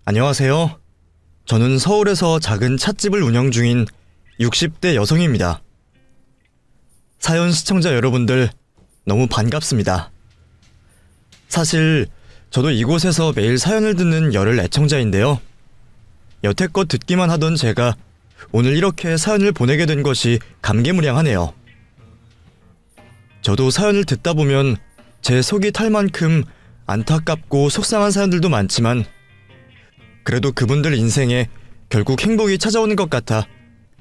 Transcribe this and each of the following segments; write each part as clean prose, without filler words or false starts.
안녕하세요. 저는 서울에서 작은 찻집을 운영 중인 60대 여성입니다. 사연 시청자 여러분들 너무 반갑습니다. 사실 저도 이곳에서 매일 사연을 듣는 열혈 애청자인데요. 여태껏 듣기만 하던 제가 오늘 이렇게 사연을 보내게 된 것이 감개무량하네요. 저도 사연을 듣다 보면 제 속이 탈 만큼 안타깝고 속상한 사연들도 많지만 그래도 그분들 인생에 결국 행복이 찾아오는 것 같아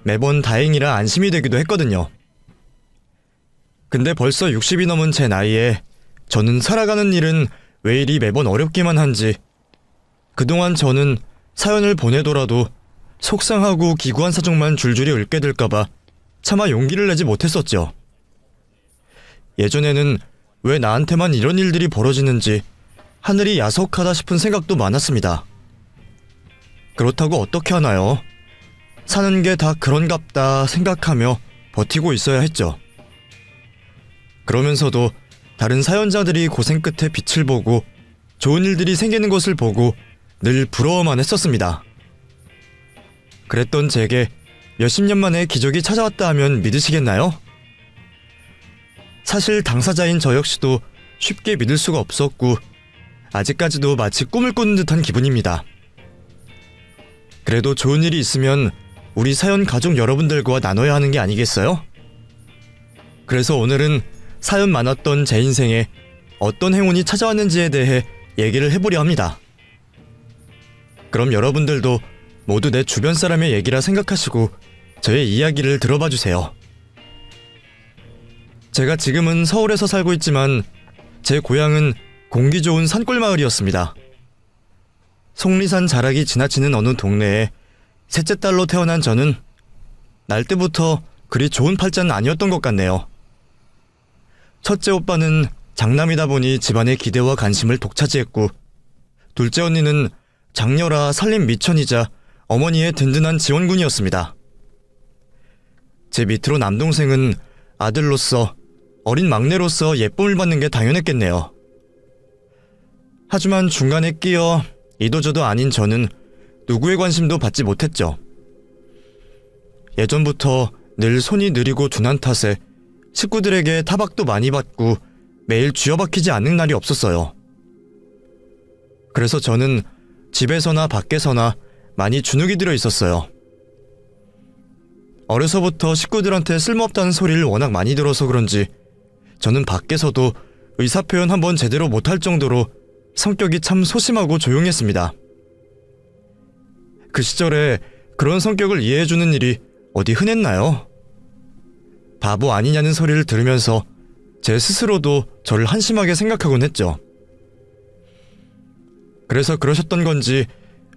매번 다행이라 안심이 되기도 했거든요. 근데 벌써 60이 넘은 제 나이에 저는 살아가는 일은 왜 이리 매번 어렵기만 한지 그동안 저는 사연을 보내더라도 속상하고 기구한 사정만 줄줄이 읊게 될까봐 차마 용기를 내지 못했었죠. 예전에는 왜 나한테만 이런 일들이 벌어지는지 하늘이 야속하다 싶은 생각도 많았습니다. 그렇다고 어떻게 하나요? 사는 게 다 그런갑다 생각하며 버티고 있어야 했죠. 그러면서도 다른 사연자들이 고생 끝에 빛을 보고 좋은 일들이 생기는 것을 보고 늘 부러워만 했었습니다. 그랬던 제게 몇십 년 만에 기적이 찾아왔다 하면 믿으시겠나요? 사실 당사자인 저 역시도 쉽게 믿을 수가 없었고 아직까지도 마치 꿈을 꾸는 듯한 기분입니다. 그래도 좋은 일이 있으면 우리 사연 가족 여러분들과 나눠야 하는 게 아니겠어요? 그래서 오늘은 사연 많았던 제 인생에 어떤 행운이 찾아왔는지에 대해 얘기를 해보려 합니다. 그럼 여러분들도 모두 내 주변 사람의 얘기라 생각하시고 저의 이야기를 들어봐 주세요. 제가 지금은 서울에서 살고 있지만 제 고향은 공기 좋은 산골 마을이었습니다. 속리산 자락이 지나치는 어느 동네에 셋째 딸로 태어난 저는 날 때부터 그리 좋은 팔자는 아니었던 것 같네요. 첫째 오빠는 장남이다 보니 집안의 기대와 관심을 독차지했고 둘째 언니는 장녀라 살림 미천이자 어머니의 든든한 지원군이었습니다. 제 밑으로 남동생은 아들로서 어린 막내로서 예쁨을 받는 게 당연했겠네요. 하지만 중간에 끼어 이도저도 아닌 저는 누구의 관심도 받지 못했죠. 예전부터 늘 손이 느리고 둔한 탓에 식구들에게 타박도 많이 받고 매일 쥐어박히지 않는 날이 없었어요. 그래서 저는 집에서나 밖에서나 많이 주눅이 들어 있었어요. 어려서부터 식구들한테 쓸모없다는 소리를 워낙 많이 들어서 그런지 저는 밖에서도 의사표현 한번 제대로 못할 정도로 성격이 참 소심하고 조용했습니다. 그 시절에 그런 성격을 이해해주는 일이 어디 흔했나요? 바보 아니냐는 소리를 들으면서 제 스스로도 저를 한심하게 생각하곤 했죠. 그래서 그러셨던 건지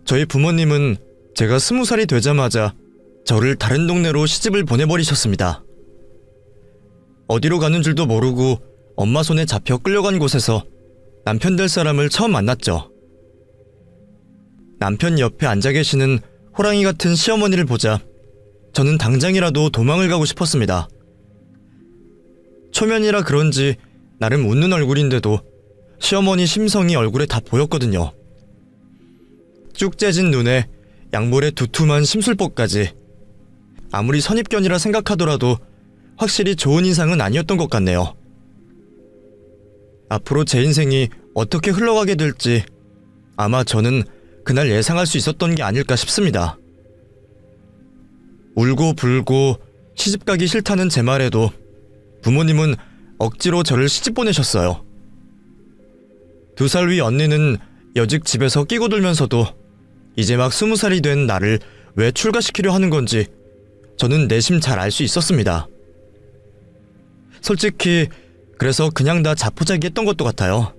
저희 부모님은 제가 20살이 되자마자 저를 다른 동네로 시집을 보내버리셨습니다. 어디로 가는 줄도 모르고 엄마 손에 잡혀 끌려간 곳에서 남편 될 사람을 처음 만났죠. 남편 옆에 앉아 계시는 호랑이 같은 시어머니를 보자 저는 당장이라도 도망을 가고 싶었습니다. 초면이라 그런지 나름 웃는 얼굴인데도 시어머니 심성이 얼굴에 다 보였거든요. 쭉 째진 눈에 양볼에 두툼한 심술보까지 아무리 선입견이라 생각하더라도 확실히 좋은 인상은 아니었던 것 같네요. 앞으로 제 인생이 어떻게 흘러가게 될지 아마 저는 그날 예상할 수 있었던 게 아닐까 싶습니다. 울고 불고 시집가기 싫다는 제 말에도 부모님은 억지로 저를 시집 보내셨어요. 2살 위 언니는 여직 집에서 끼고 들면서도 이제 막 20살이 된 나를 왜 출가시키려 하는 건지 저는 내심 잘 알 수 있었습니다. 솔직히 그래서 그냥 다 자포자기했던 것도 같아요.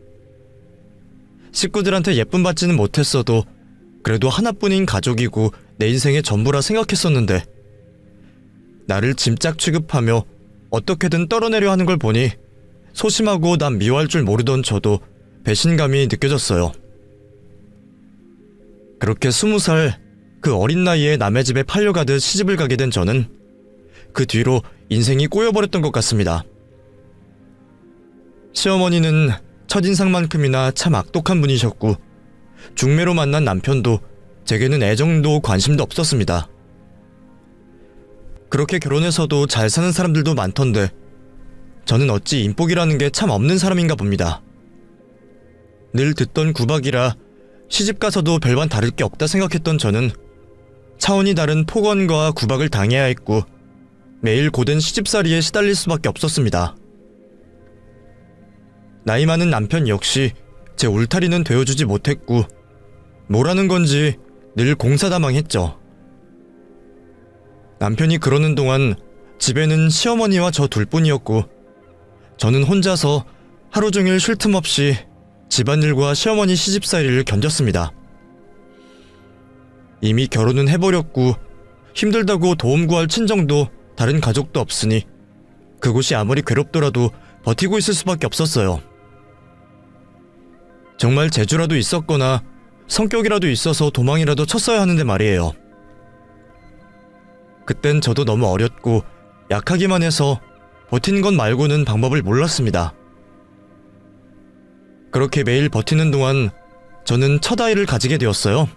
식구들한테 예쁨 받지는 못했어도 그래도 하나뿐인 가족이고 내 인생의 전부라 생각했었는데 나를 짐짝 취급하며 어떻게든 떨어내려 하는 걸 보니 소심하고 난 미워할 줄 모르던 저도 배신감이 느껴졌어요. 그렇게 20살 그 어린 나이에 남의 집에 팔려가듯 시집을 가게 된 저는 그 뒤로 인생이 꼬여버렸던 것 같습니다. 시어머니는 첫인상만큼이나 참 악독한 분이셨고 중매로 만난 남편도 제게는 애정도 관심도 없었습니다. 그렇게 결혼해서도 잘 사는 사람들도 많던데 저는 어찌 인복이라는 게 참 없는 사람인가 봅니다. 늘 듣던 구박이라 시집가서도 별반 다를 게 없다 생각했던 저는 차원이 다른 폭언과 구박을 당해야 했고 매일 고된 시집살이에 시달릴 수밖에 없었습니다. 나이 많은 남편 역시 제 울타리는 되어주지 못했고 뭐라는 건지 늘 공사다망했죠. 남편이 그러는 동안 집에는 시어머니와 저 둘뿐이었고 저는 혼자서 하루 종일 쉴 틈 없이 집안일과 시어머니 시집살이를 견뎠습니다. 이미 결혼은 해버렸고 힘들다고 도움 구할 친정도 다른 가족도 없으니 그곳이 아무리 괴롭더라도 버티고 있을 수밖에 없었어요. 정말 재주라도 있었거나 성격이라도 있어서 도망이라도 쳤어야 하는데 말이에요. 그땐 저도 너무 어렸고 약하기만 해서 버틴 것 말고는 방법을 몰랐습니다. 그렇게 매일 버티는 동안 저는 첫 아이를 가지게 되었어요.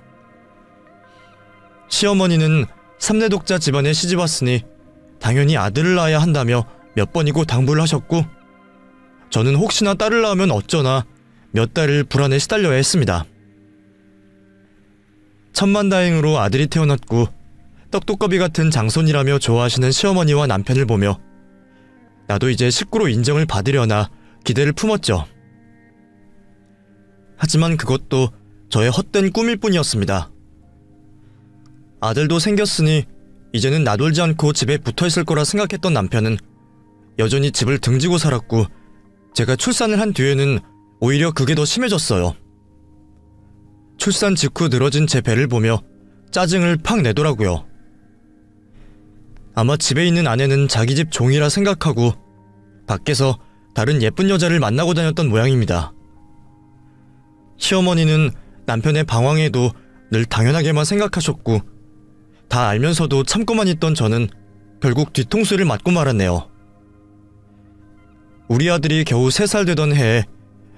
시어머니는 3대 독자 집안에 시집왔으니 당연히 아들을 낳아야 한다며 몇 번이고 당부를 하셨고 저는 혹시나 딸을 낳으면 어쩌나 몇 달을 불안에 시달려야 했습니다. 천만다행으로 아들이 태어났고 떡두꺼비 같은 장손이라며 좋아하시는 시어머니와 남편을 보며 나도 이제 식구로 인정을 받으려나 기대를 품었죠. 하지만 그것도 저의 헛된 꿈일 뿐이었습니다. 아들도 생겼으니 이제는 나돌지 않고 집에 붙어있을 거라 생각했던 남편은 여전히 집을 등지고 살았고 제가 출산을 한 뒤에는 오히려 그게 더 심해졌어요. 출산 직후 늘어진 제 배를 보며 짜증을 팍 내더라고요. 아마 집에 있는 아내는 자기 집 종이라 생각하고 밖에서 다른 예쁜 여자를 만나고 다녔던 모양입니다. 시어머니는 남편의 방황에도 늘 당연하게만 생각하셨고 다 알면서도 참고만 있던 저는 결국 뒤통수를 맞고 말았네요. 우리 아들이 겨우 3살 되던 해에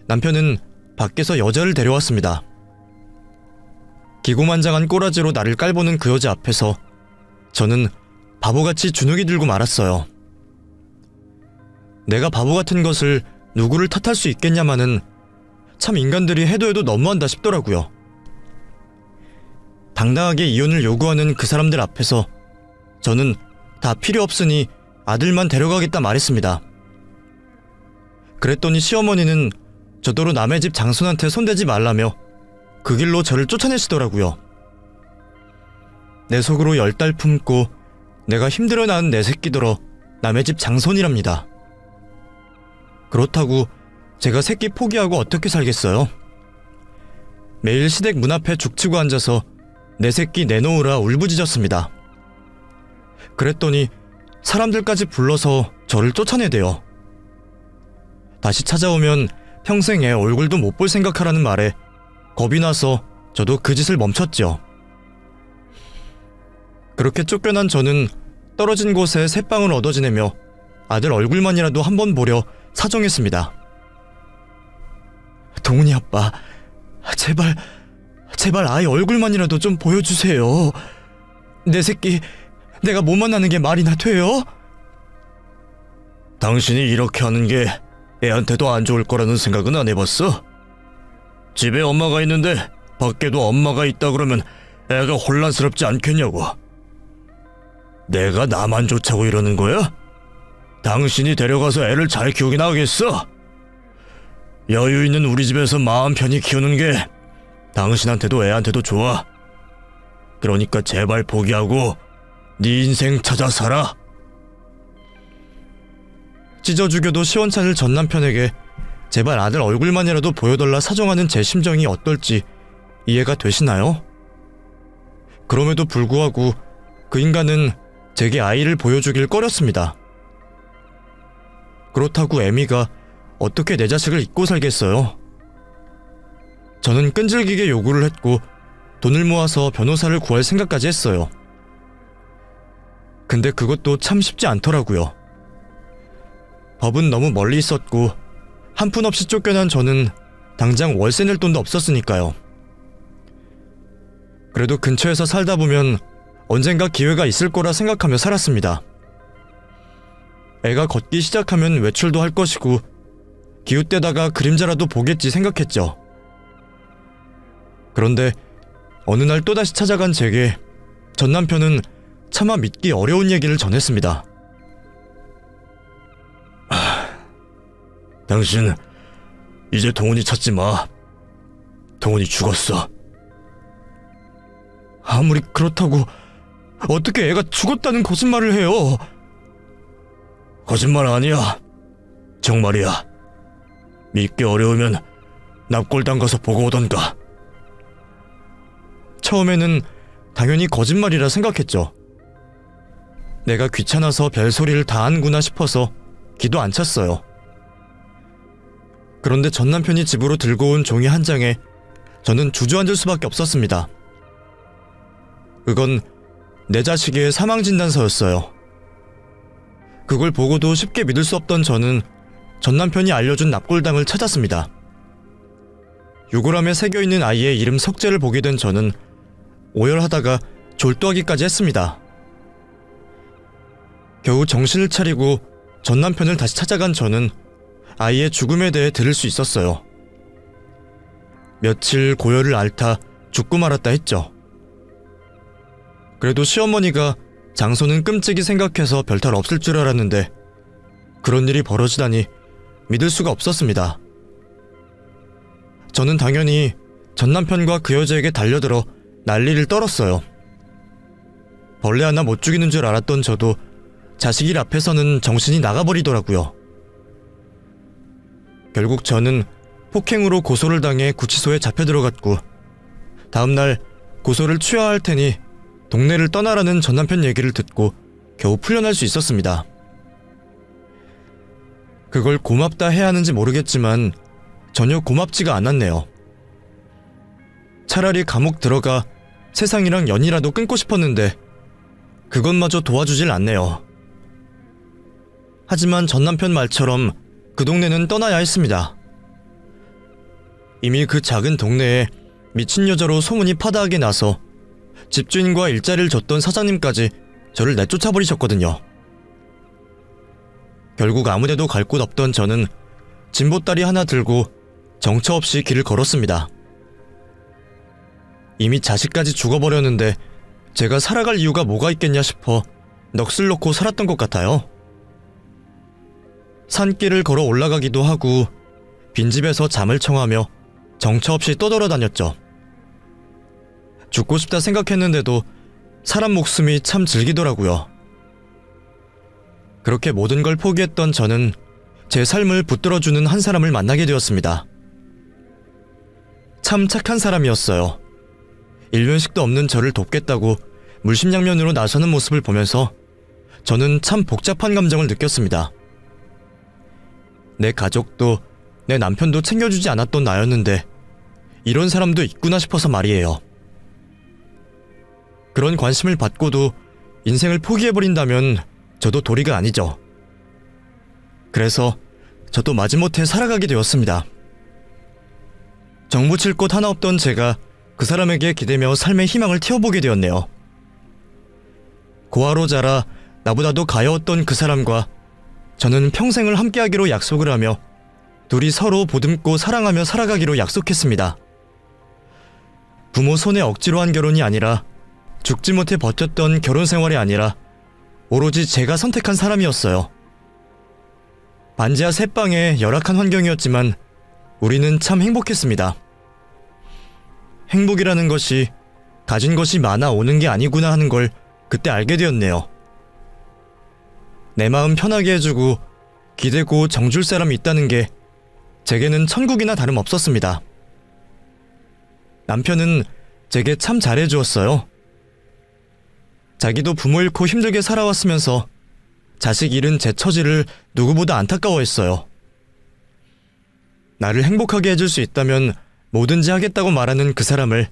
남편은 밖에서 여자를 데려왔습니다. 기고만장한 꼬라지로 나를 깔보는 그 여자 앞에서 저는 바보같이 주눅이 들고 말았어요. 내가 바보 같은 것을 누구를 탓할 수 있겠냐마는 참 인간들이 해도 해도 너무한다 싶더라고요. 당당하게 이혼을 요구하는 그 사람들 앞에서 저는 다 필요 없으니 아들만 데려가겠다 말했습니다. 그랬더니 시어머니는 저더러 남의 집 장손한테 손대지 말라며 그 길로 저를 쫓아내시더라고요. 내 속으로 10달 품고 내가 힘들어 낳은 내 새끼들어 남의 집 장손이랍니다. 그렇다고 제가 새끼 포기하고 어떻게 살겠어요? 매일 시댁 문 앞에 죽치고 앉아서 내 새끼 내놓으라 울부짖었습니다. 그랬더니 사람들까지 불러서 저를 쫓아내대요. 다시 찾아오면 평생 애 얼굴도 못 볼 생각하라는 말에 겁이 나서 저도 그 짓을 멈췄죠. 그렇게 쫓겨난 저는 떨어진 곳에 새빵을 얻어 지내며 아들 얼굴만이라도 한번 보려 사정했습니다. 동훈이 아빠, 제발 아이 얼굴만이라도 좀 보여주세요. 내 새끼 내가 못 만나는 게 말이나 돼요? 당신이 이렇게 하는 게 애한테도 안 좋을 거라는 생각은 안 해봤어? 집에 엄마가 있는데 밖에도 엄마가 있다 그러면 애가 혼란스럽지 않겠냐고. 내가 나만 좋자고 이러는 거야? 당신이 데려가서 애를 잘 키우긴 하겠어? 여유 있는 우리 집에서 마음 편히 키우는 게 당신한테도 애한테도 좋아. 그러니까 제발 포기하고 네 인생 찾아 살아. 찢어 죽여도 시원찮을 전 남편에게 제발 아들 얼굴만이라도 보여달라 사정하는 제 심정이 어떨지 이해가 되시나요? 그럼에도 불구하고 그 인간은 제게 아이를 보여주길 꺼렸습니다. 그렇다고 애미가 어떻게 내 자식을 잊고 살겠어요? 저는 끈질기게 요구를 했고 돈을 모아서 변호사를 구할 생각까지 했어요. 근데 그것도 참 쉽지 않더라고요. 법은 너무 멀리 있었고 한 푼 없이 쫓겨난 저는 당장 월세 낼 돈도 없었으니까요. 그래도 근처에서 살다 보면 언젠가 기회가 있을 거라 생각하며 살았습니다. 애가 걷기 시작하면 외출도 할 것이고 기웃대다가 그림자라도 보겠지 생각했죠. 그런데 어느 날 또다시 찾아간 제게 전 남편은 차마 믿기 어려운 얘기를 전했습니다. 당신 이제 동훈이 찾지 마. 동훈이 죽었어. 아무리 그렇다고 어떻게 애가 죽었다는 거짓말을 해요? 거짓말 아니야. 정말이야. 믿기 어려우면 납골당 가서 보고 오던가. 처음에는 당연히 거짓말이라 생각했죠. 내가 귀찮아서 별소리를 다 한구나 싶어서 기도 안 찼어요. 그런데 전 남편이 집으로 들고 온 종이 한 장에 저는 주저앉을 수밖에 없었습니다. 그건 내 자식의 사망진단서였어요. 그걸 보고도 쉽게 믿을 수 없던 저는 전 남편이 알려준 납골당을 찾았습니다. 유골함에 새겨있는 아이의 이름 석재를 보게 된 저는 오열하다가 졸도하기까지 했습니다. 겨우 정신을 차리고 전 남편을 다시 찾아간 저는 아이의 죽음에 대해 들을 수 있었어요. 며칠 고열을 앓다 죽고 말았다 했죠. 그래도 시어머니가 장소는 끔찍이 생각해서 별탈 없을 줄 알았는데 그런 일이 벌어지다니 믿을 수가 없었습니다. 저는 당연히 전 남편과 그 여자에게 달려들어 난리를 떨었어요. 벌레 하나 못 죽이는 줄 알았던 저도 자식 일 앞에서는 정신이 나가버리더라고요. 결국 저는 폭행으로 고소를 당해 구치소에 잡혀 들어갔고 다음날 고소를 취하할 테니 동네를 떠나라는 전 남편 얘기를 듣고 겨우 풀려날 수 있었습니다. 그걸 고맙다 해야 하는지 모르겠지만 전혀 고맙지가 않았네요. 차라리 감옥 들어가 세상이랑 연이라도 끊고 싶었는데 그것마저 도와주질 않네요. 하지만 전 남편 말처럼 그 동네는 떠나야 했습니다. 이미 그 작은 동네에 미친 여자로 소문이 파다하게 나서 집주인과 일자리를 줬던 사장님까지 저를 내쫓아버리셨거든요. 결국 아무데도 갈 곳 없던 저는 진보다리 하나 들고 정처 없이 길을 걸었습니다. 이미 자식까지 죽어버렸는데 제가 살아갈 이유가 뭐가 있겠냐 싶어 넋을 놓고 살았던 것 같아요. 산길을 걸어 올라가기도 하고 빈집에서 잠을 청하며 정처 없이 떠돌아다녔죠. 죽고 싶다 생각했는데도 사람 목숨이 참 즐기더라고요. 그렇게 모든 걸 포기했던 저는 제 삶을 붙들어주는 한 사람을 만나게 되었습니다. 참 착한 사람이었어요. 일면식도 없는 저를 돕겠다고 물심양면으로 나서는 모습을 보면서 저는 참 복잡한 감정을 느꼈습니다. 내 가족도 내 남편도 챙겨주지 않았던 나였는데 이런 사람도 있구나 싶어서 말이에요. 그런 관심을 받고도 인생을 포기해버린다면 저도 도리가 아니죠. 그래서 저도 마지못해 살아가게 되었습니다. 정부 칠 곳 하나 없던 제가 그 사람에게 기대며 삶의 희망을 틔워보게 되었네요. 고아로 자라 나보다도 가여웠던 그 사람과 저는 평생을 함께하기로 약속을 하며 둘이 서로 보듬고 사랑하며 살아가기로 약속했습니다. 부모 손에 억지로 한 결혼이 아니라 죽지 못해 버텼던 결혼 생활이 아니라 오로지 제가 선택한 사람이었어요. 반지하 새방의 열악한 환경이었지만 우리는 참 행복했습니다. 행복이라는 것이 가진 것이 많아 오는 게 아니구나 하는 걸 그때 알게 되었네요. 내 마음 편하게 해주고 기대고 정줄 사람이 있다는 게 제게는 천국이나 다름없었습니다. 남편은 제게 참 잘해주었어요. 자기도 부모 잃고 힘들게 살아왔으면서 자식 잃은 제 처지를 누구보다 안타까워했어요. 나를 행복하게 해줄 수 있다면 뭐든지 하겠다고 말하는 그 사람을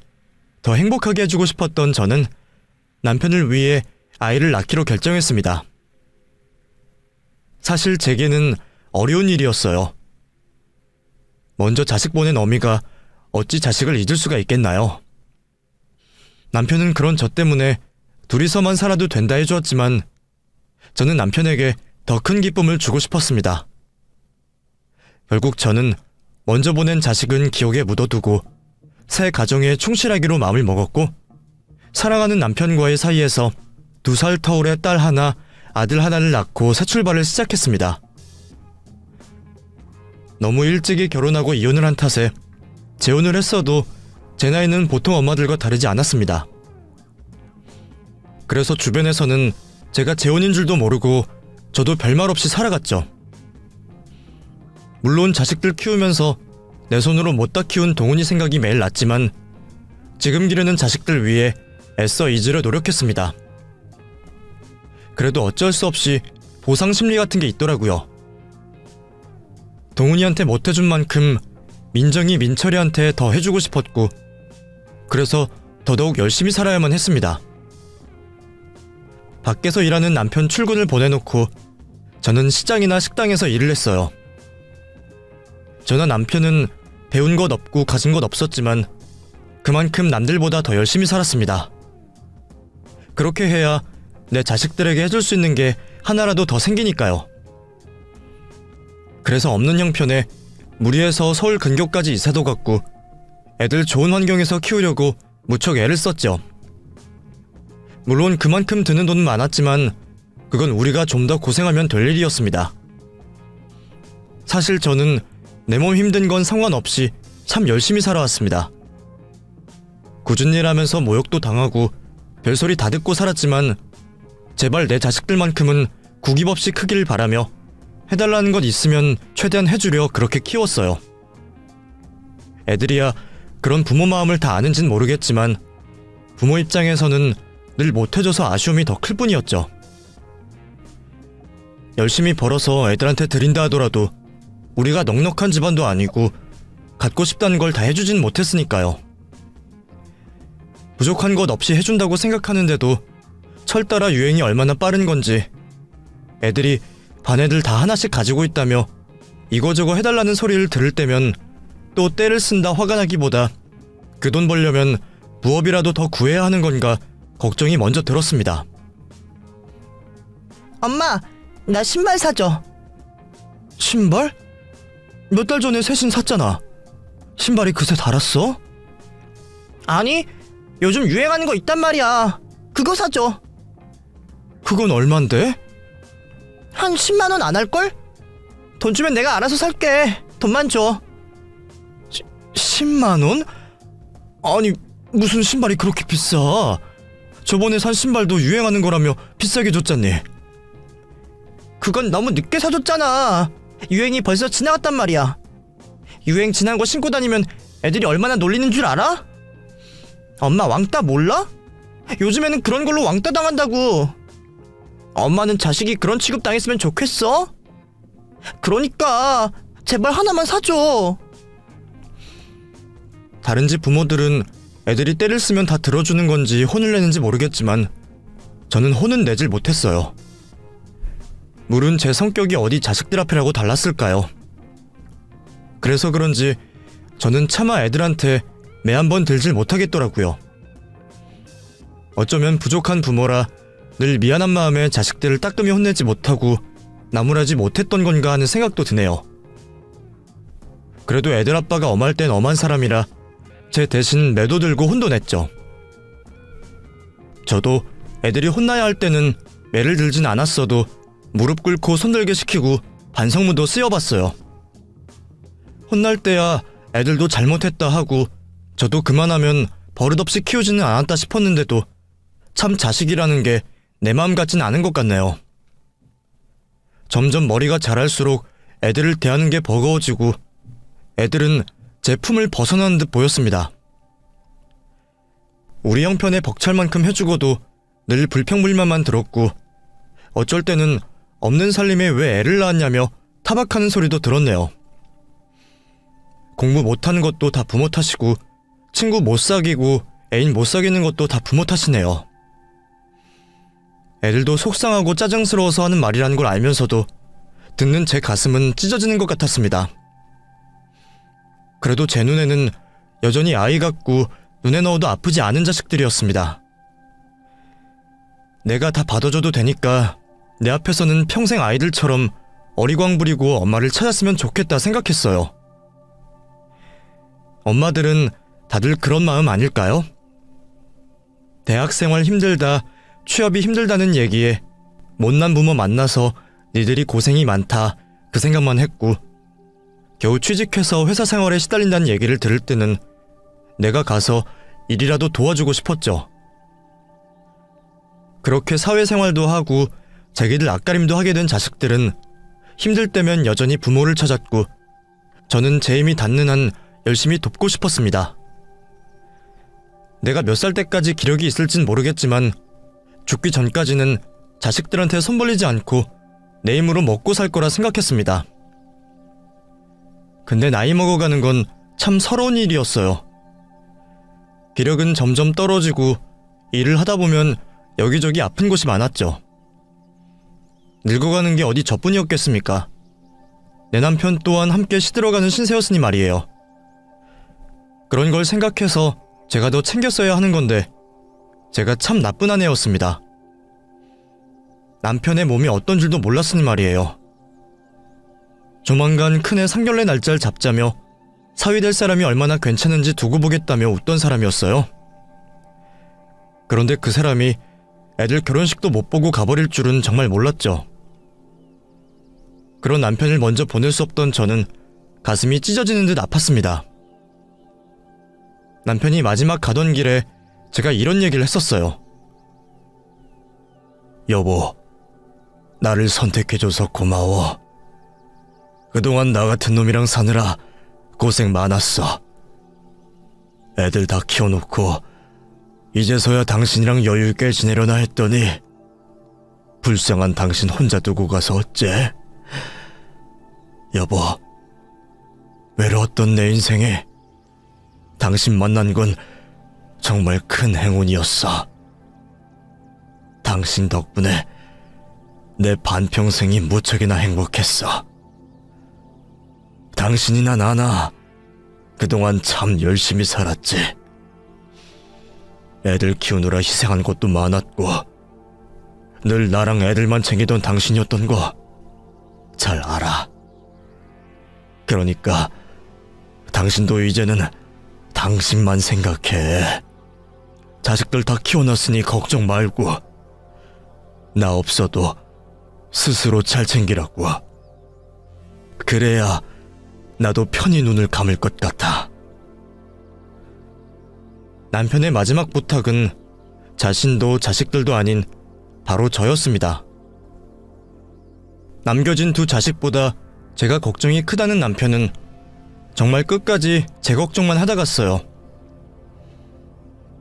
더 행복하게 해주고 싶었던 저는 남편을 위해 아이를 낳기로 결정했습니다. 사실 제게는 어려운 일이었어요. 먼저 자식 보낸 어미가 어찌 자식을 잊을 수가 있겠나요? 남편은 그런 저 때문에 둘이서만 살아도 된다 해주었지만 저는 남편에게 더 큰 기쁨을 주고 싶었습니다. 결국 저는 먼저 보낸 자식은 기억에 묻어두고 새 가정에 충실하기로 마음을 먹었고 사랑하는 남편과의 사이에서 2살 터울의 딸 하나, 아들 하나를 낳고 새 출발을 시작했습니다. 너무 일찍이 결혼하고 이혼을 한 탓에 재혼을 했어도 제 나이는 보통 엄마들과 다르지 않았습니다. 그래서 주변에서는 제가 재혼인 줄도 모르고 저도 별말 없이 살아갔죠. 물론 자식들 키우면서 내 손으로 못다 키운 동훈이 생각이 매일 났지만 지금 기르는 자식들 위해 애써 잊으려 노력했습니다. 그래도 어쩔 수 없이 보상 심리 같은 게 있더라고요. 동훈이한테 못해준 만큼 민정이 민철이한테 더 해주고 싶었고 그래서 더더욱 열심히 살아야만 했습니다. 밖에서 일하는 남편 출근을 보내놓고 저는 시장이나 식당에서 일을 했어요. 저나 남편은 배운 것 없고 가진 것 없었지만 그만큼 남들보다 더 열심히 살았습니다. 그렇게 해야 내 자식들에게 해줄 수 있는 게 하나라도 더 생기니까요. 그래서 없는 형편에 무리해서 서울 근교까지 이사도 갔고 애들 좋은 환경에서 키우려고 무척 애를 썼죠. 물론 그만큼 드는 돈은 많았지만 그건 우리가 좀 더 고생하면 될 일이었습니다. 사실 저는 내 몸 힘든 건 상관없이 참 열심히 살아왔습니다. 꾸준히 일하면서 모욕도 당하고 별소리 다 듣고 살았지만 제발 내 자식들만큼은 구김 없이 크길 바라며 해달라는 것 있으면 최대한 해주려 그렇게 키웠어요. 애들이야 그런 부모 마음을 다 아는진 모르겠지만 부모 입장에서는 늘 못해줘서 아쉬움이 더 클 뿐이었죠. 열심히 벌어서 애들한테 드린다 하더라도 우리가 넉넉한 집안도 아니고 갖고 싶다는 걸 다 해주진 못했으니까요. 부족한 것 없이 해준다고 생각하는데도 철 따라 유행이 얼마나 빠른 건지 애들이 반 애들 다 하나씩 가지고 있다며 이거저거 해달라는 소리를 들을 때면 또 떼를 쓴다 화가 나기보다 그 돈 벌려면 부업이라도 더 구해야 하는 건가 걱정이 먼저 들었습니다. 엄마, 나 신발 사줘. 신발? 몇 달 전에 새신 샀잖아. 신발이 그새 달았어? 아니, 요즘 유행하는 거 있단 말이야. 그거 사줘. 그건 얼만데? 한 10만 원 안 할걸? 돈 주면 내가 알아서 살게. 돈만 줘. 10만 원? 아니 무슨 신발이 그렇게 비싸? 저번에 산 신발도 유행하는 거라며 비싸게 줬잖니. 그건 너무 늦게 사줬잖아. 유행이 벌써 지나갔단 말이야. 유행 지난 거 신고 다니면 애들이 얼마나 놀리는 줄 알아? 엄마 왕따 몰라? 요즘에는 그런 걸로 왕따 당한다고. 엄마는 자식이 그런 취급 당했으면 좋겠어? 그러니까 제발 하나만 사줘. 다른 집 부모들은 애들이 때를 쓰면 다 들어주는 건지 혼을 내는지 모르겠지만 저는 혼은 내질 못했어요. 물은 제 성격이 어디 자식들 앞이라고 달랐을까요? 그래서 그런지 저는 차마 애들한테 매 한 번 들질 못하겠더라고요. 어쩌면 부족한 부모라 늘 미안한 마음에 자식들을 따끔히 혼내지 못하고 나무라지 못했던 건가 하는 생각도 드네요. 그래도 애들 아빠가 엄할 땐 엄한 사람이라 제 대신 매도 들고 혼도 냈죠. 저도 애들이 혼나야 할 때는 매를 들진 않았어도 무릎 꿇고 손들게 시키고 반성문도 쓰여봤어요. 혼날 때야 애들도 잘못했다 하고 저도 그만하면 버릇없이 키우지는 않았다 싶었는데도 참 자식이라는 게 내 마음 같진 않은 것 같네요. 점점 머리가 자랄수록 애들을 대하는 게 버거워지고 애들은 제 품을 벗어나는 듯 보였습니다. 우리 형편에 벅찰 만큼 해주고도 늘 불평불만만 들었고 어쩔 때는 없는 살림에 왜 애를 낳았냐며 타박하는 소리도 들었네요. 공부 못하는 것도 다 부모 탓이고 친구 못 사귀고 애인 못 사귀는 것도 다 부모 탓이네요. 애들도 속상하고 짜증스러워서 하는 말이라는 걸 알면서도 듣는 제 가슴은 찢어지는 것 같았습니다. 그래도 제 눈에는 여전히 아이 같고 눈에 넣어도 아프지 않은 자식들이었습니다. 내가 다 받아줘도 되니까 내 앞에서는 평생 아이들처럼 어리광 부리고 엄마를 찾았으면 좋겠다 생각했어요. 엄마들은 다들 그런 마음 아닐까요? 대학생활 힘들다, 취업이 힘들다는 얘기에 못난 부모 만나서 니들이 고생이 많다 그 생각만 했고, 겨우 취직해서 회사 생활에 시달린다는 얘기를 들을 때는 내가 가서 일이라도 도와주고 싶었죠. 그렇게 사회생활도 하고 자기들 앞가림도 하게 된 자식들은 힘들 때면 여전히 부모를 찾았고, 저는 제 힘이 닿는 한 열심히 돕고 싶었습니다. 내가 몇 살 때까지 기력이 있을진 모르겠지만 죽기 전까지는 자식들한테 손 벌리지 않고 내 힘으로 먹고 살 거라 생각했습니다. 근데 나이 먹어가는 건 참 서러운 일이었어요. 기력은 점점 떨어지고 일을 하다 보면 여기저기 아픈 곳이 많았죠. 늙어가는 게 어디 저뿐이었겠습니까? 내 남편 또한 함께 시들어가는 신세였으니 말이에요. 그런 걸 생각해서 제가 더 챙겼어야 하는 건데 제가 참 나쁜 아내였습니다. 남편의 몸이 어떤 줄도 몰랐으니 말이에요. 조만간 큰애 상견례 날짜를 잡자며 사위 될 사람이 얼마나 괜찮은지 두고 보겠다며 웃던 사람이었어요. 그런데 그 사람이 애들 결혼식도 못 보고 가버릴 줄은 정말 몰랐죠. 그런 남편을 먼저 보낼 수 없던 저는 가슴이 찢어지는 듯 아팠습니다. 남편이 마지막 가던 길에 제가 이런 얘기를 했었어요. 여보, 나를 선택해줘서 고마워. 그동안 나 같은 놈이랑 사느라 고생 많았어. 애들 다 키워놓고 이제서야 당신이랑 여유있게 지내려나 했더니 불쌍한 당신 혼자 두고 가서 어째? 여보, 외로웠던 내 인생에 당신 만난 건 정말 큰 행운이었어. 당신 덕분에 내 반평생이 무척이나 행복했어. 당신이나 나나 그동안 참 열심히 살았지. 애들 키우느라 희생한 것도 많았고 늘 나랑 애들만 챙기던 당신이었던 거 잘 알아. 그러니까 당신도 이제는 당신만 생각해. 자식들 다 키워놨으니 걱정 말고 나 없어도 스스로 잘 챙기라고. 그래야 나도 편히 눈을 감을 것 같아. 남편의 마지막 부탁은 자신도 자식들도 아닌 바로 저였습니다. 남겨진 두 자식보다 제가 걱정이 크다는 남편은 정말 끝까지 제 걱정만 하다 갔어요.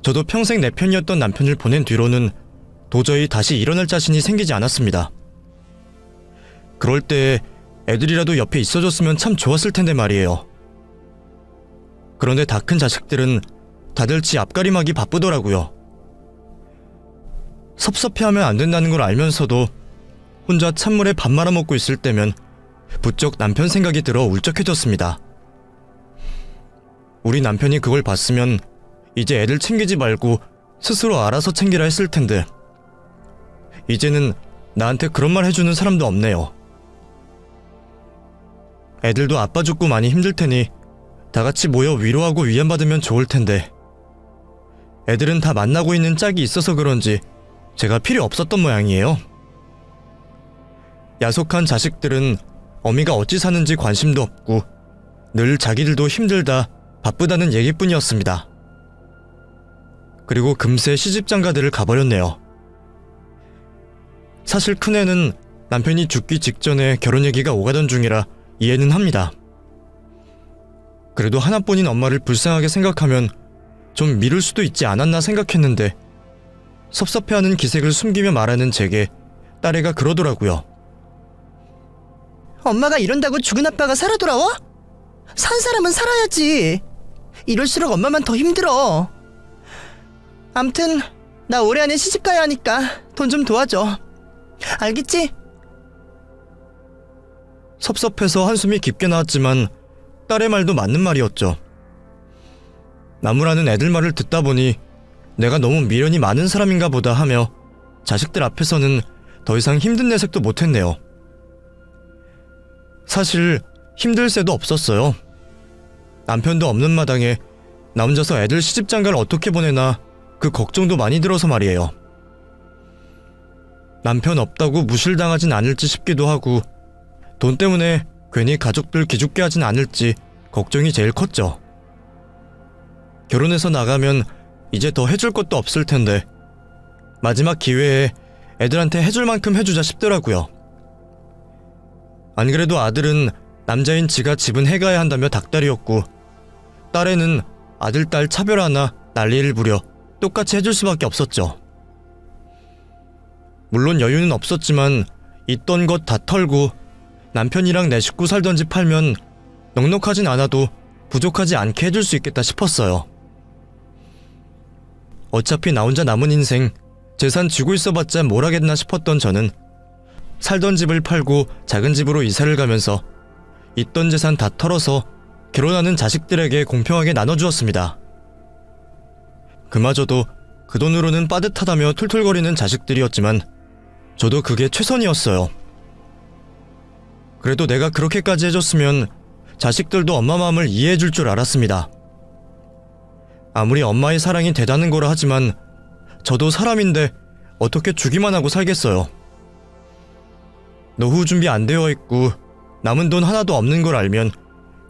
저도 평생 내 편이었던 남편을 보낸 뒤로는 도저히 다시 일어날 자신이 생기지 않았습니다. 그럴 때 애들이라도 옆에 있어줬으면 참 좋았을 텐데 말이에요. 그런데 다 큰 자식들은 다들 지 앞가림하기 바쁘더라고요. 섭섭해하면 안 된다는 걸 알면서도 혼자 찬물에 밥 말아먹고 있을 때면 부쩍 남편 생각이 들어 울적해졌습니다. 우리 남편이 그걸 봤으면 이제 애들 챙기지 말고 스스로 알아서 챙기라 했을 텐데 이제는 나한테 그런 말 해주는 사람도 없네요. 애들도 아빠 죽고 많이 힘들 테니 다 같이 모여 위로하고 위안받으면 좋을 텐데 애들은 다 만나고 있는 짝이 있어서 그런지 제가 필요 없었던 모양이에요. 야속한 자식들은 어미가 어찌 사는지 관심도 없고 늘 자기들도 힘들다 바쁘다는 얘기뿐이었습니다. 그리고 금세 시집장가들을 가버렸네요. 사실 큰애는 남편이 죽기 직전에 결혼 얘기가 오가던 중이라 이해는 합니다. 그래도 하나뿐인 엄마를 불쌍하게 생각하면 좀 미룰 수도 있지 않았나 생각했는데 섭섭해하는 기색을 숨기며 말하는 제게 딸애가 그러더라고요. 엄마가 이런다고 죽은 아빠가 살아 돌아와? 산 사람은 살아야지. 이럴수록 엄마만 더 힘들어. 암튼 나 올해 안에 시집 가야 하니까 돈 좀 도와줘. 알겠지? 섭섭해서 한숨이 깊게 나왔지만 딸의 말도 맞는 말이었죠. 나무라는 애들 말을 듣다 보니 내가 너무 미련이 많은 사람인가 보다 하며 자식들 앞에서는 더 이상 힘든 내색도 못했네요. 사실 힘들 새도 없었어요. 남편도 없는 마당에 나 혼자서 애들 시집장가를 어떻게 보내나 그 걱정도 많이 들어서 말이에요. 남편 없다고 무실당하진 않을지 싶기도 하고 돈 때문에 괜히 가족들 기죽게 하진 않을지 걱정이 제일 컸죠. 결혼해서 나가면 이제 더 해줄 것도 없을 텐데 마지막 기회에 애들한테 해줄 만큼 해주자 싶더라고요. 안 그래도 아들은 남자인 지가 집은 해가야 한다며 닭다리였고 딸애는 아들 딸 차별 하나 난리를 부려 똑같이 해줄 수밖에 없었죠. 물론 여유는 없었지만 있던 것 다 털고 남편이랑 내 식구 살던 집 팔면 넉넉하진 않아도 부족하지 않게 해줄 수 있겠다 싶었어요. 어차피 나 혼자 남은 인생 재산 쥐고 있어봤자 뭘 하겠나 싶었던 저는 살던 집을 팔고 작은 집으로 이사를 가면서 있던 재산 다 털어서 결혼하는 자식들에게 공평하게 나눠주었습니다. 그마저도 그 돈으로는 빠듯하다며 툴툴거리는 자식들이었지만 저도 그게 최선이었어요. 그래도 내가 그렇게까지 해줬으면 자식들도 엄마 마음을 이해해줄 줄 알았습니다. 아무리 엄마의 사랑이 대단한 거라 하지만 저도 사람인데 어떻게 주기만 하고 살겠어요. 노후 준비 안 되어 있고 남은 돈 하나도 없는 걸 알면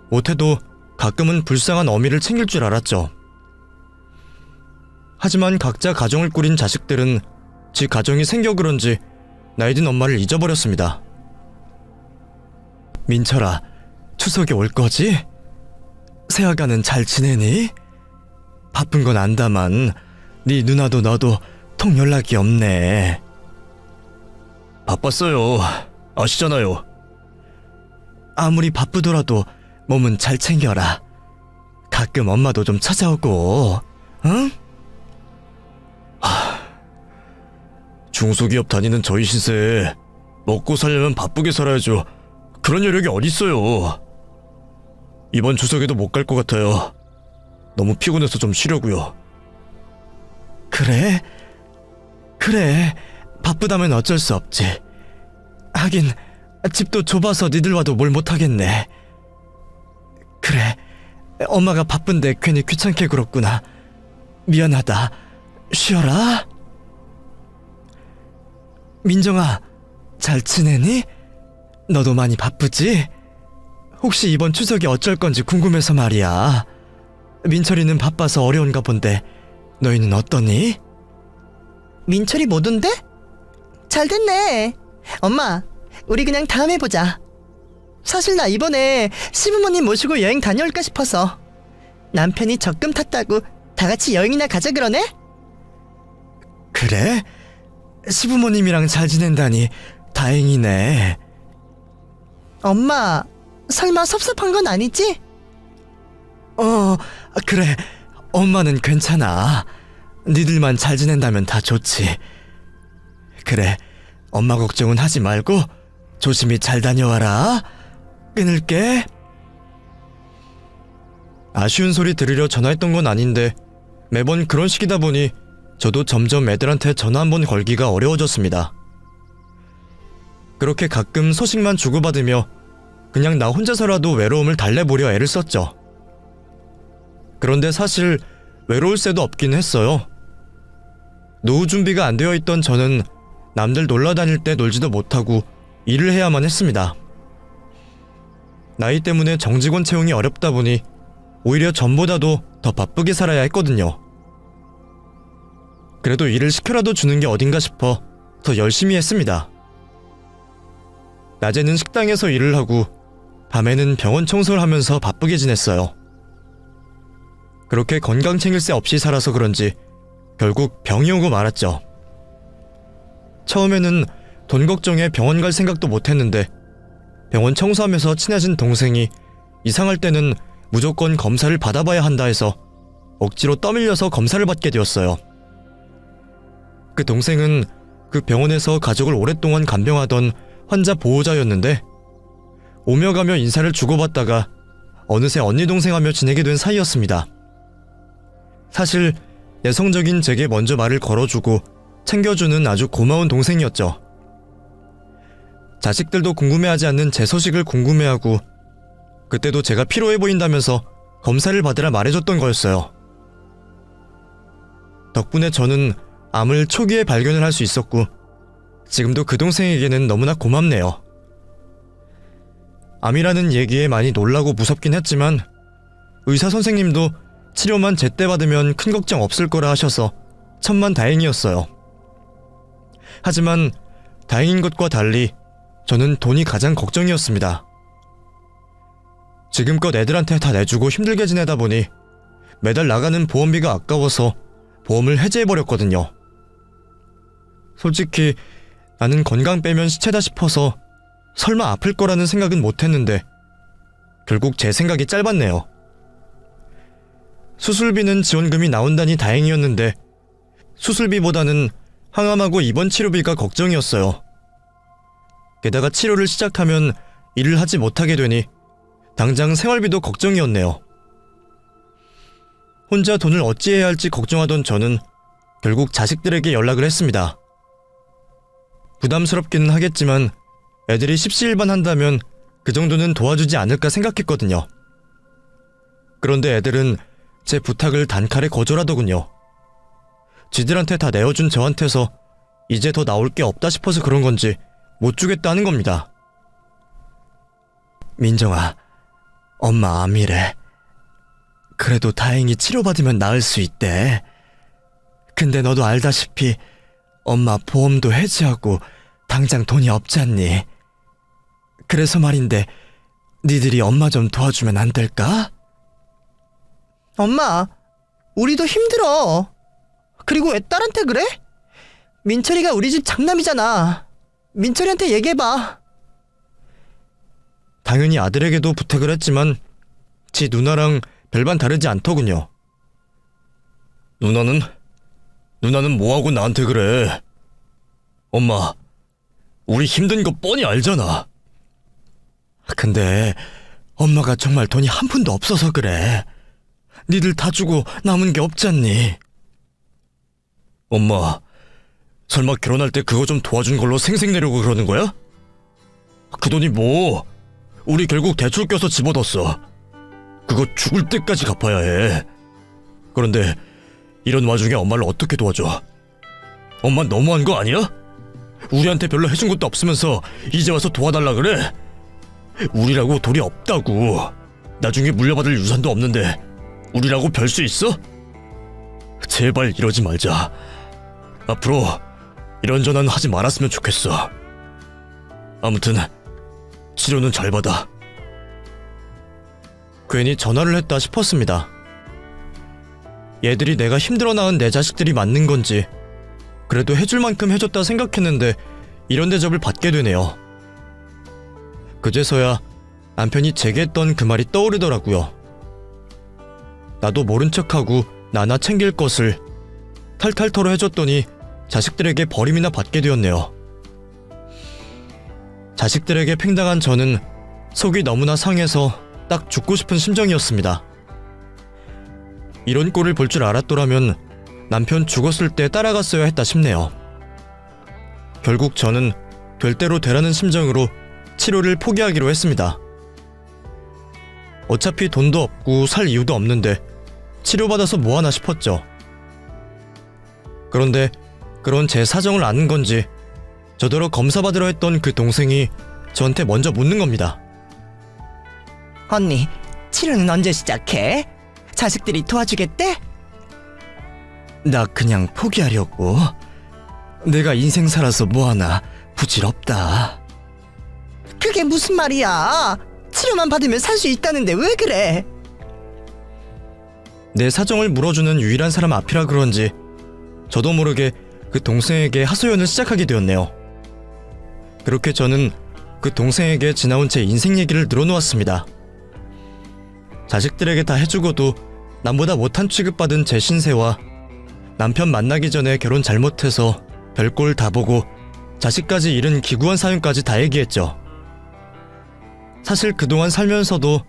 못해도 가끔은 불쌍한 어미를 챙길 줄 알았죠. 하지만 각자 가정을 꾸린 자식들은 지 가정이 생겨 그런지 나이든 엄마를 잊어버렸습니다. 민철아, 추석에 올 거지? 새아가는 잘 지내니? 바쁜 건 안다만 네 누나도 너도 통 연락이 없네. 바빴어요. 아시잖아요. 아무리 바쁘더라도 몸은 잘 챙겨라. 가끔 엄마도 좀 찾아오고, 응? 중소기업 다니는 저희 시세 먹고 살려면 바쁘게 살아야죠. 그런 여력이 어딨어요. 이번 추석에도 못 갈 것 같아요. 너무 피곤해서 좀 쉬려고요. 그래? 그래, 바쁘다면 어쩔 수 없지. 하긴 집도 좁아서 니들 와도 뭘 못하겠네. 그래, 엄마가 바쁜데 괜히 귀찮게 굴었구나. 미안하다. 쉬어라. 민정아, 잘 지내니? 너도 많이 바쁘지? 혹시 이번 추석에 어쩔 건지 궁금해서 말이야. 민철이는 바빠서 어려운가 본데 너희는 어떠니? 민철이 못 온대? 잘 됐네. 엄마, 우리 그냥 다음에 보자. 사실 나 이번에 시부모님 모시고 여행 다녀올까 싶어서. 남편이 적금 탔다고 다 같이 여행이나 가자 그러네? 그래? 시부모님이랑 잘 지낸다니 다행이네. 엄마, 설마 섭섭한 건 아니지? 그래. 엄마는 괜찮아. 니들만 잘 지낸다면 다 좋지. 그래, 엄마 걱정은 하지 말고 조심히 잘 다녀와라. 끊을게. 아쉬운 소리 들으려 전화했던 건 아닌데 매번 그런 식이다 보니 저도 점점 애들한테 전화 한 번 걸기가 어려워졌습니다. 그렇게 가끔 소식만 주고받으며 그냥 나 혼자서라도 외로움을 달래보려 애를 썼죠. 그런데 사실 외로울 새도 없긴 했어요. 노후 준비가 안 되어 있던 저는 남들 놀러 다닐 때 놀지도 못하고 일을 해야만 했습니다. 나이 때문에 정직원 채용이 어렵다 보니 오히려 전보다도 더 바쁘게 살아야 했거든요. 그래도 일을 시켜라도 주는 게 어딘가 싶어 더 열심히 했습니다. 낮에는 식당에서 일을 하고 밤에는 병원 청소를 하면서 바쁘게 지냈어요. 그렇게 건강 챙길 새 없이 살아서 그런지 결국 병이 오고 말았죠. 처음에는 돈 걱정에 병원 갈 생각도 못했는데 병원 청소하면서 친해진 동생이 이상할 때는 무조건 검사를 받아봐야 한다 해서 억지로 떠밀려서 검사를 받게 되었어요. 그 동생은 그 병원에서 가족을 오랫동안 간병하던 환자 보호자였는데 오며 가며 인사를 주고받다가 어느새 언니 동생 하며 지내게 된 사이였습니다. 사실 내성적인 제게 먼저 말을 걸어주고 챙겨주는 아주 고마운 동생이었죠. 자식들도 궁금해하지 않는 제 소식을 궁금해하고 그때도 제가 피로해 보인다면서 검사를 받으라 말해줬던 거였어요. 덕분에 저는 암을 초기에 발견을 할 수 있었고 지금도 그 동생에게는 너무나 고맙네요. 암이라는 얘기에 많이 놀라고 무섭긴 했지만 의사 선생님도 치료만 제때 받으면 큰 걱정 없을 거라 하셔서 천만다행이었어요. 하지만 다행인 것과 달리 저는 돈이 가장 걱정이었습니다. 지금껏 애들한테 다 내주고 힘들게 지내다 보니 매달 나가는 보험비가 아까워서 보험을 해지해버렸거든요. 솔직히 나는 건강 빼면 시체다 싶어서 설마 아플 거라는 생각은 못했는데 결국 제 생각이 짧았네요. 수술비는 지원금이 나온다니 다행이었는데 수술비보다는 항암하고 입원 치료비가 걱정이었어요. 게다가 치료를 시작하면 일을 하지 못하게 되니 당장 생활비도 걱정이었네요. 혼자 돈을 어찌해야 할지 걱정하던 저는 결국 자식들에게 연락을 했습니다. 부담스럽기는 하겠지만 애들이 십시일반 한다면 그 정도는 도와주지 않을까 생각했거든요. 그런데 애들은 제 부탁을 단칼에 거절하더군요. 지들한테 다 내어준 저한테서 이제 더 나올 게 없다 싶어서 그런 건지 못 주겠다는 겁니다. 민정아, 엄마 암이래. 그래도 다행히 치료받으면 나을 수 있대. 근데 너도 알다시피 엄마 보험도 해지하고 당장 돈이 없잖니. 그래서 말인데 니들이 엄마 좀 도와주면 안 될까? 엄마, 우리도 힘들어. 그리고 왜 딸한테 그래? 민철이가 우리 집 장남이잖아. 민철이한테 얘기해봐. 당연히 아들에게도 부탁을 했지만 지 누나랑 별반 다르지 않더군요. 누나는 뭐하고 나한테 그래? 엄마, 우리 힘든 거 뻔히 알잖아. 근데 엄마가 정말 돈이 한 푼도 없어서 그래. 니들 다 주고 남은 게 없잖니. 엄마, 설마 결혼할 때 그거 좀 도와준 걸로 생색 내려고 그러는 거야? 그 돈이 뭐? 우리 결국 대출 껴서 집어넣었어. 그거 죽을 때까지 갚아야 해. 그런데 이런 와중에 엄마를 어떻게 도와줘? 엄마 너무한 거 아니야? 우리한테 별로 해준 것도 없으면서 이제 와서 도와달라 그래? 우리라고 돈이 없다고. 나중에 물려받을 유산도 없는데 우리라고 별 수 있어? 제발 이러지 말자. 앞으로 이런 전화는 하지 말았으면 좋겠어. 아무튼 치료는 잘 받아. 괜히 전화를 했다 싶었습니다. 얘들이 내가 힘들어 낳은 내 자식들이 맞는 건지 그래도 해줄 만큼 해줬다 생각했는데 이런 대접을 받게 되네요. 그제서야 남편이 제게 했던 그 말이 떠오르더라고요. 나도 모른 척하고 나나 챙길 것을 탈탈 털어 해줬더니 자식들에게 버림이나 받게 되었네요. 자식들에게 팽당한 저는 속이 너무나 상해서 딱 죽고 싶은 심정이었습니다. 이런 꼴을 볼 줄 알았더라면 남편 죽었을 때 따라갔어야 했다 싶네요. 결국 저는 될 대로 되라는 심정으로 치료를 포기하기로 했습니다. 어차피 돈도 없고 살 이유도 없는데 치료받아서 뭐하나 싶었죠. 그런데 그런 제 사정을 아는 건지 저더러 검사받으러 했던 그 동생이 저한테 먼저 묻는 겁니다. 언니, 치료는 언제 시작해? 자식들이 도와주겠대? 나 그냥 포기하려고. 내가 인생 살아서 뭐하나 부질없다. 그게 무슨 말이야? 치료만 받으면 살 수 있다는데 왜 그래? 내 사정을 물어주는 유일한 사람 앞이라 그런지 저도 모르게 그 동생에게 하소연을 시작하게 되었네요. 그렇게 저는 그 동생에게 지나온 제 인생 얘기를 늘어놓았습니다. 자식들에게 다 해주고도 남보다 못한 취급받은 제 신세와 남편 만나기 전에 결혼 잘못해서 별꼴 다 보고 자식까지 잃은 기구한 사연까지 다 얘기했죠. 사실 그동안 살면서도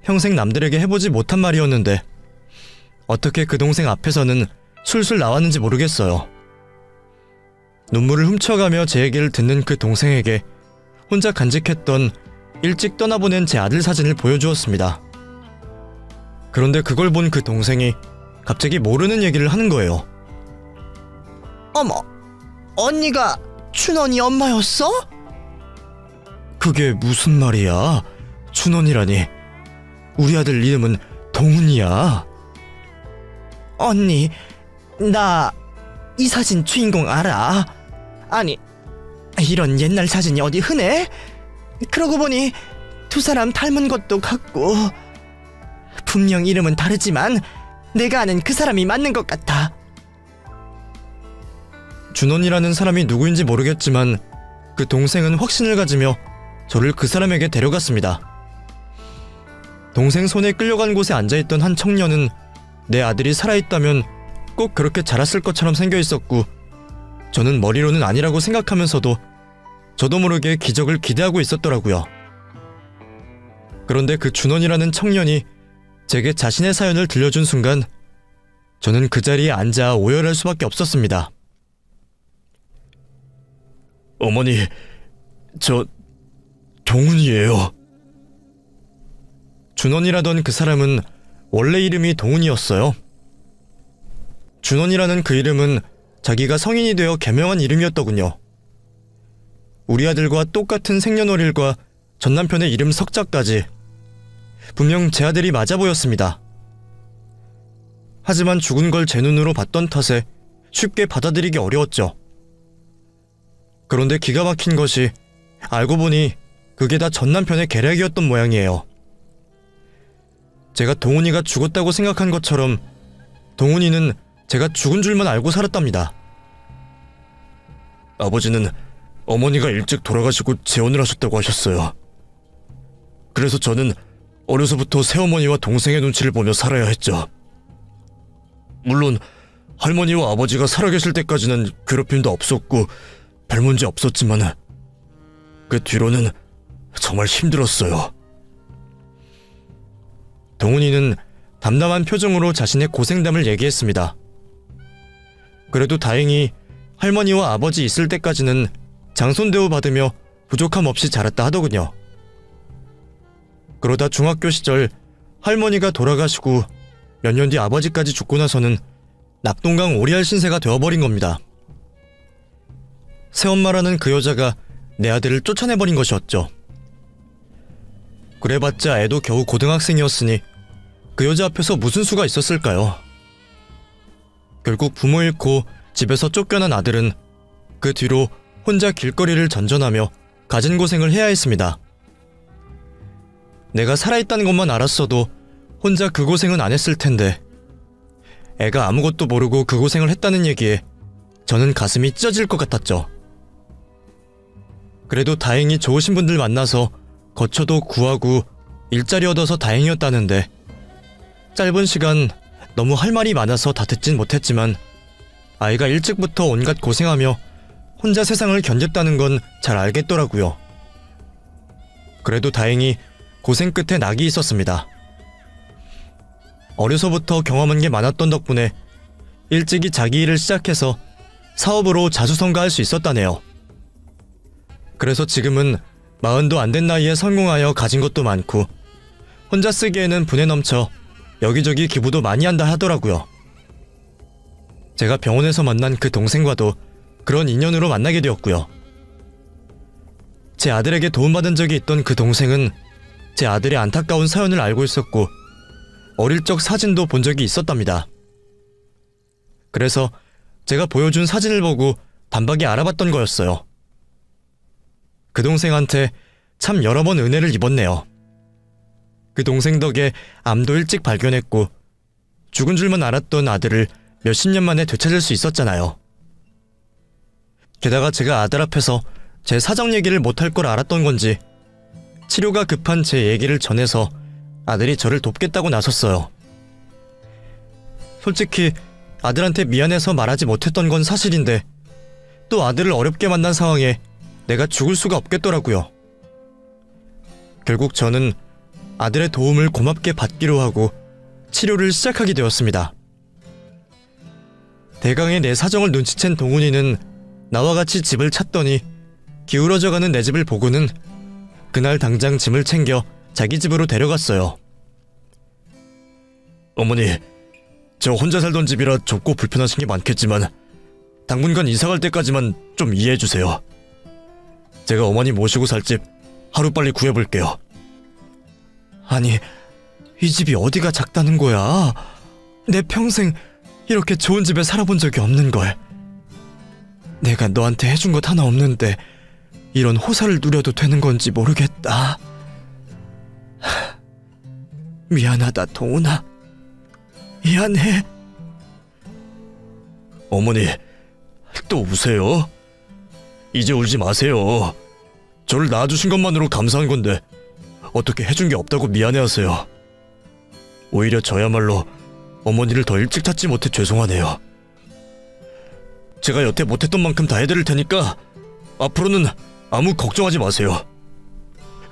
평생 남들에게 해보지 못한 말이었는데 어떻게 그 동생 앞에서는 술술 나왔는지 모르겠어요. 눈물을 훔쳐가며 제 얘기를 듣는 그 동생에게 혼자 간직했던 일찍 떠나보낸 제 아들 사진을 보여주었습니다. 그런데 그걸 본 그 동생이 갑자기 모르는 얘기를 하는 거예요. 어머, 언니가 춘원이 엄마였어? 그게 무슨 말이야? 춘원이라니. 우리 아들 이름은 동훈이야. 언니, 나 이 사진 주인공 알아. 아니, 이런 옛날 사진이 어디 흔해? 그러고 보니 두 사람 닮은 것도 같고, 분명 이름은 다르지만 내가 아는 그 사람이 맞는 것 같아. 준원이라는 사람이 누구인지 모르겠지만 그 동생은 확신을 가지며 저를 그 사람에게 데려갔습니다. 동생 손에 끌려간 곳에 앉아있던 한 청년은 내 아들이 살아있다면 꼭 그렇게 자랐을 것처럼 생겨 있었고, 저는 머리로는 아니라고 생각하면서도 저도 모르게 기적을 기대하고 있었더라고요. 그런데 그 준원이라는 청년이 제게 자신의 사연을 들려준 순간 저는 그 자리에 앉아 오열할 수밖에 없었습니다. 어머니, 저 동훈이에요. 준원이라던 그 사람은 원래 이름이 동훈이었어요. 준원이라는 그 이름은 자기가 성인이 되어 개명한 이름이었더군요. 우리 아들과 똑같은 생년월일과 전남편의 이름 석자까지 분명 제 아들이 맞아 보였습니다. 하지만 죽은 걸 제 눈으로 봤던 탓에 쉽게 받아들이기 어려웠죠. 그런데 기가 막힌 것이 알고 보니 그게 다 전남편의 계략이었던 모양이에요. 제가 동훈이가 죽었다고 생각한 것처럼 동훈이는 제가 죽은 줄만 알고 살았답니다. 아버지는 어머니가 일찍 돌아가시고 재혼을 하셨다고 하셨어요. 그래서 저는 어려서부터 새어머니와 동생의 눈치를 보며 살아야 했죠. 물론 할머니와 아버지가 살아계실 때까지는 괴롭힘도 없었고 별 문제 없었지만 그 뒤로는 정말 힘들었어요. 동훈이는 담담한 표정으로 자신의 고생담을 얘기했습니다. 그래도 다행히 할머니와 아버지 있을 때까지는 장손 대우 받으며 부족함 없이 자랐다 하더군요. 그러다 중학교 시절 할머니가 돌아가시고 몇 년 뒤 아버지까지 죽고 나서는 낙동강 오리알 신세가 되어버린 겁니다. 새엄마라는 그 여자가 내 아들을 쫓아내버린 것이었죠. 그래봤자 애도 겨우 고등학생이었으니 그 여자 앞에서 무슨 수가 있었을까요? 결국 부모 잃고 집에서 쫓겨난 아들은 그 뒤로 혼자 길거리를 전전하며 가진 고생을 해야 했습니다. 내가 살아있다는 것만 알았어도 혼자 그 고생은 안 했을 텐데, 애가 아무것도 모르고 그 고생을 했다는 얘기에 저는 가슴이 찢어질 것 같았죠. 그래도 다행히 좋으신 분들 만나서 거처도 구하고 일자리 얻어서 다행이었다는데, 짧은 시간 너무 할 말이 많아서 다 듣진 못했지만 아이가 일찍부터 온갖 고생하며 혼자 세상을 견뎠다는 건 잘 알겠더라고요. 그래도 다행히 고생 끝에 낙이 있었습니다. 어려서부터 경험한 게 많았던 덕분에 일찍이 자기 일을 시작해서 사업으로 자수성가할 수 있었다네요. 그래서 지금은 40도 안 된 나이에 성공하여 가진 것도 많고 혼자 쓰기에는 분에 넘쳐 여기저기 기부도 많이 한다 하더라고요. 제가 병원에서 만난 그 동생과도 그런 인연으로 만나게 되었고요. 제 아들에게 도움받은 적이 있던 그 동생은 제 아들의 안타까운 사연을 알고 있었고 어릴 적 사진도 본 적이 있었답니다. 그래서 제가 보여준 사진을 보고 단박에 알아봤던 거였어요. 그 동생한테 참 여러 번 은혜를 입었네요. 그 동생 덕에 암도 일찍 발견했고 죽은 줄만 알았던 아들을 몇십 년 만에 되찾을 수 있었잖아요. 게다가 제가 아들 앞에서 제 사정 얘기를 못할 걸 알았던 건지 치료가 급한 제 얘기를 전해서 아들이 저를 돕겠다고 나섰어요. 솔직히 아들한테 미안해서 말하지 못했던 건 사실인데 또 아들을 어렵게 만난 상황에 내가 죽을 수가 없겠더라고요. 결국 저는 아들의 도움을 고맙게 받기로 하고 치료를 시작하게 되었습니다. 대강의 내 사정을 눈치챈 동훈이는 나와 같이 집을 찾더니 기울어져가는 내 집을 보고는 그날 당장 짐을 챙겨 자기 집으로 데려갔어요. 어머니, 저 혼자 살던 집이라 좁고 불편하신 게 많겠지만 당분간 이사갈 때까지만 좀 이해해주세요. 제가 어머니 모시고 살 집 하루빨리 구해볼게요. 아니, 이 집이 어디가 작다는 거야? 내 평생 이렇게 좋은 집에 살아본 적이 없는걸. 내가 너한테 해준 것 하나 없는데 이런 호사를 누려도 되는 건지 모르겠다. 미안하다, 동훈아. 미안해. 어머니, 또 우세요? 이제 울지 마세요. 저를 낳아주신 것만으로 감사한 건데 어떻게 해준 게 없다고 미안해하세요. 오히려 저야말로 어머니를 더 일찍 찾지 못해 죄송하네요. 제가 여태 못했던 만큼 다 해드릴 테니까 앞으로는 아무 걱정하지 마세요.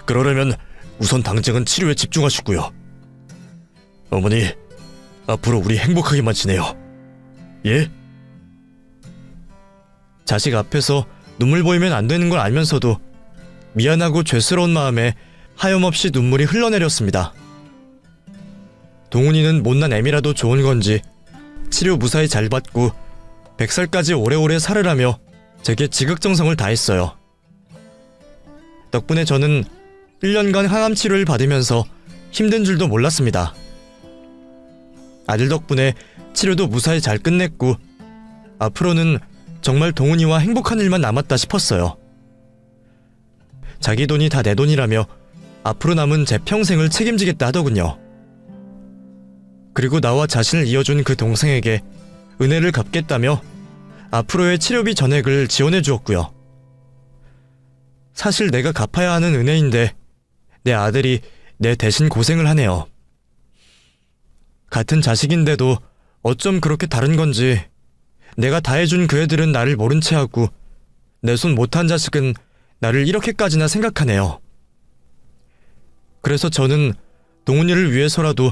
그러려면 우선 당장은 치료에 집중하시고요. 어머니, 앞으로 우리 행복하게만 지내요. 예? 자식 앞에서 눈물 보이면 안 되는 걸 알면서도 미안하고 죄스러운 마음에 하염없이 눈물이 흘러내렸습니다. 동훈이는 못난 애미라도 좋은 건지 치료 무사히 잘 받고 100살까지 오래오래 살으라며 제게 지극정성을 다했어요. 덕분에 저는 1년간 항암 치료를 받으면서 힘든 줄도 몰랐습니다. 아들 덕분에 치료도 무사히 잘 끝냈고 앞으로는 정말 동훈이와 행복한 일만 남았다 싶었어요. 자기 돈이 다 내 돈이라며 앞으로 남은 제 평생을 책임지겠다 하더군요. 그리고 나와 자신을 이어준 그 동생에게 은혜를 갚겠다며 앞으로의 치료비 전액을 지원해 주었고요. 사실 내가 갚아야 하는 은혜인데 내 아들이 내 대신 고생을 하네요. 같은 자식인데도 어쩜 그렇게 다른 건지 내가 다 해준 그 애들은 나를 모른 채 하고 내 손 못한 자식은 나를 이렇게까지나 생각하네요. 그래서 저는 동훈이를 위해서라도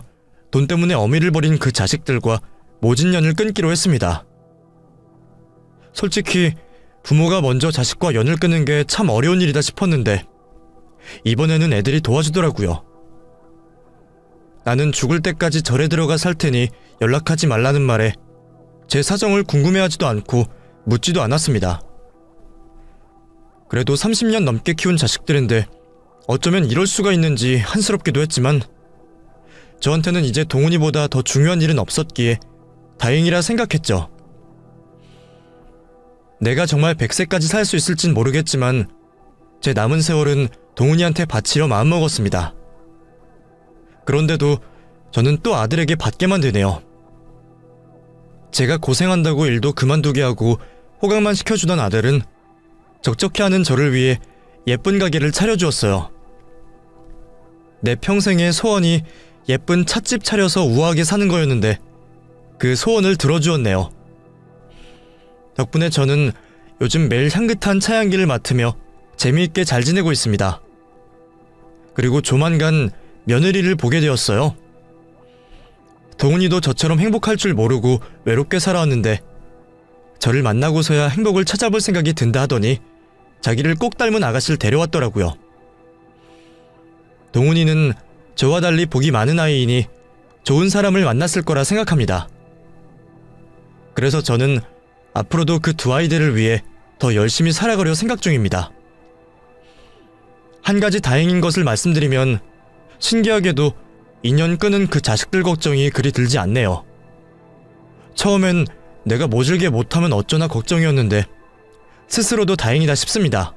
돈 때문에 어미를 버린 그 자식들과 모진연을 끊기로 했습니다. 솔직히 부모가 먼저 자식과 연을 끊는 게 참 어려운 일이다 싶었는데 이번에는 애들이 도와주더라고요. 나는 죽을 때까지 절에 들어가 살 테니 연락하지 말라는 말에 제 사정을 궁금해하지도 않고 묻지도 않았습니다. 그래도 30년 넘게 키운 자식들인데 어쩌면 이럴 수가 있는지 한스럽기도 했지만 저한테는 이제 동훈이보다 더 중요한 일은 없었기에 다행이라 생각했죠. 내가 정말 100세까지 살 수 있을진 모르겠지만 제 남은 세월은 동훈이한테 바치려 마음먹었습니다. 그런데도 저는 또 아들에게 받게만 되네요. 제가 고생한다고 일도 그만두게 하고 호강만 시켜주던 아들은 적적해하는 저를 위해 예쁜 가게를 차려주었어요. 내 평생의 소원이 예쁜 찻집 차려서 우아하게 사는 거였는데 그 소원을 들어주었네요. 덕분에 저는 요즘 매일 향긋한 차향기를 맡으며 재미있게 잘 지내고 있습니다. 그리고 조만간 며느리를 보게 되었어요. 동훈이도 저처럼 행복할 줄 모르고 외롭게 살아왔는데 저를 만나고서야 행복을 찾아볼 생각이 든다 하더니 자기를 꼭 닮은 아가씨를 데려왔더라고요. 동훈이는 저와 달리 복이 많은 아이이니 좋은 사람을 만났을 거라 생각합니다. 그래서 저는 앞으로도 그 두 아이들을 위해 더 열심히 살아가려 생각 중입니다. 한 가지 다행인 것을 말씀드리면 신기하게도 인연 끄는 그 자식들 걱정이 그리 들지 않네요. 처음엔 내가 모질게 못하면 어쩌나 걱정이었는데 스스로도 다행이다 싶습니다.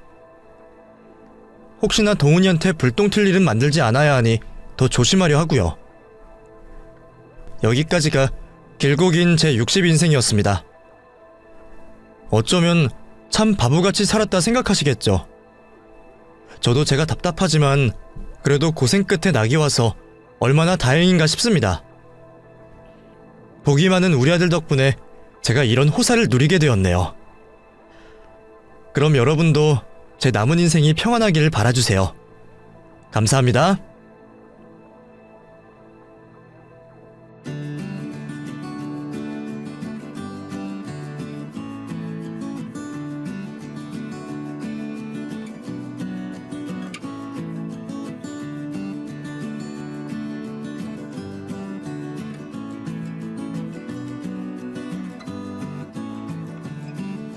혹시나 동훈이한테 불똥 튈 일은 만들지 않아야 하니 더 조심하려 하고요. 여기까지가 길고 긴 제 60인생이었습니다. 어쩌면 참 바보같이 살았다 생각하시겠죠. 저도 제가 답답하지만 그래도 고생 끝에 낙이 와서 얼마나 다행인가 싶습니다. 복이 많은 우리 아들 덕분에 제가 이런 호사를 누리게 되었네요. 그럼 여러분도 제 남은 인생이 평안하기를 바라주세요. 감사합니다.